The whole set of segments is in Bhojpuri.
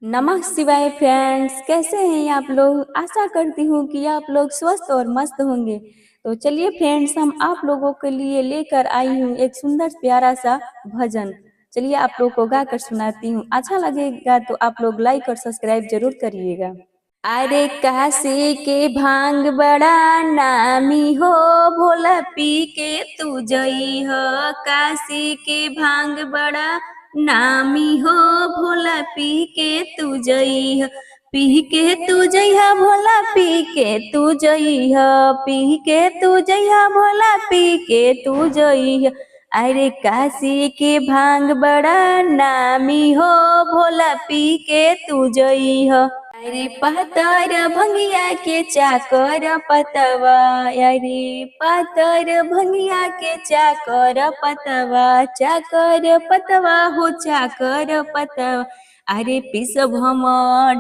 नमः शिवाय फ्रेंड्स, कैसे हैं आप लोग। आशा करती हूँ कि आप लोग स्वस्थ और मस्त होंगे। तो चलिए फ्रेंड्स, हम आप लोगों के लिए लेकर आई हूँ एक सुंदर प्यारा सा भजन। चलिए आप लोग को गाकर सुनाती हूँ। अच्छा लगेगा तो आप लोग लाइक और सब्सक्राइब जरूर करिएगा। अरे काशी के भांग बड़ा नामी हो, भोला पी के तू जई हो। काशी के भांग बड़ा नामी हो, भोला पी के तू जई हो। पी के तू जइहा भोला, पी के तू जइहा, पी के तू जइहा भोला, पी के तू जइहा। अरे काशी के भांग बड़ा नामी हो, भोला पी के तू जइहा। अरे पतर भंगिया के चाकर पतवा, अरे पतर भंगिया के चाकर पतवा, चाकर पतवा हो चाकर पतवा। अरे पिसब हम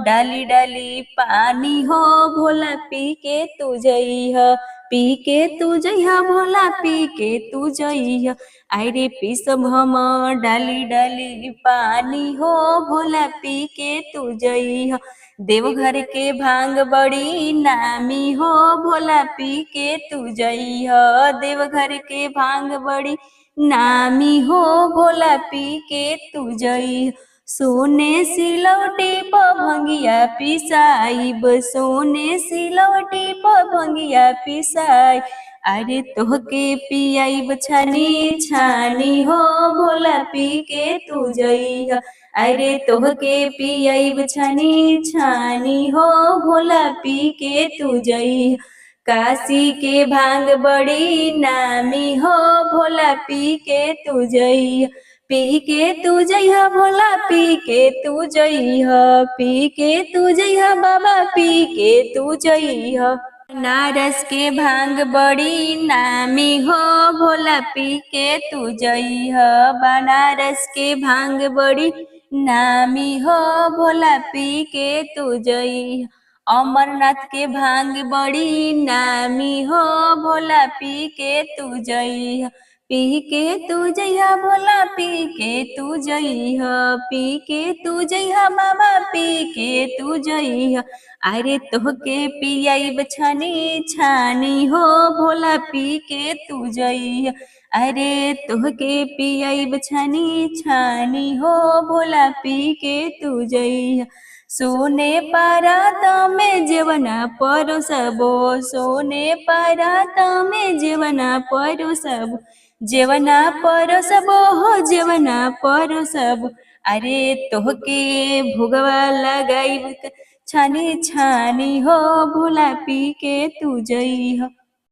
डाली डाली पानी हो, भोला पी के तू जइहा, पी के तू जइहा भोला, पी के तू जइहा। अरे पिसब हम डाली डाली पानी हो, भोला पी के तू जइहा। देवघर के भांग बड़ी नामी हो, भोला पी के तू जइहा। देवघर के भांग बड़ी नामी हो, भोला पी के तू जइहा। सोने सिलौटी प भंगिया पिसाइब, सोने सिलौटी प भंगिया पिसाई। अरे तोहके पियाइब छानी छानी हो, भोला पी के तू जइहा। अरे तोहके पियाइब छानी छानी हो, भोला पी के तू जइहा। काशी के भांग बड़ी नामी हो, भोला पी के तू जइहा। पी के तू जइहा भोला, पी के तू जइहा, पी के तू जइहा बाबा, पी के तू जइहा। बनारस के भांग बड़ी नामी हो, भोला पी के तू जइहा। बनारस के भांग बड़ी नामी हो, भोला पी के तू जइहा। अमरनाथ के भांग बड़ी नामी हो, भोला पी के तू जइहा। पी के तू जइहा भोला, पी के तू जइहा, पी के तू जइहा बाबा, पी के तू जइहा। अरे तोहके पियाइब छानी छानी हो, भोला पी के तू जइहा। अरे तोहके पियाइब छानी छानी हो, भोला पी के तू जइहा। सोने पारात में जेवना परोसबो, सोने पारात में जेवना परोसबो, जेवना परोसबो हो जेवना परोसबो। अरे तोहके भोगवा लगाइब छानी छानी हो, भोला पी के तू जइहा।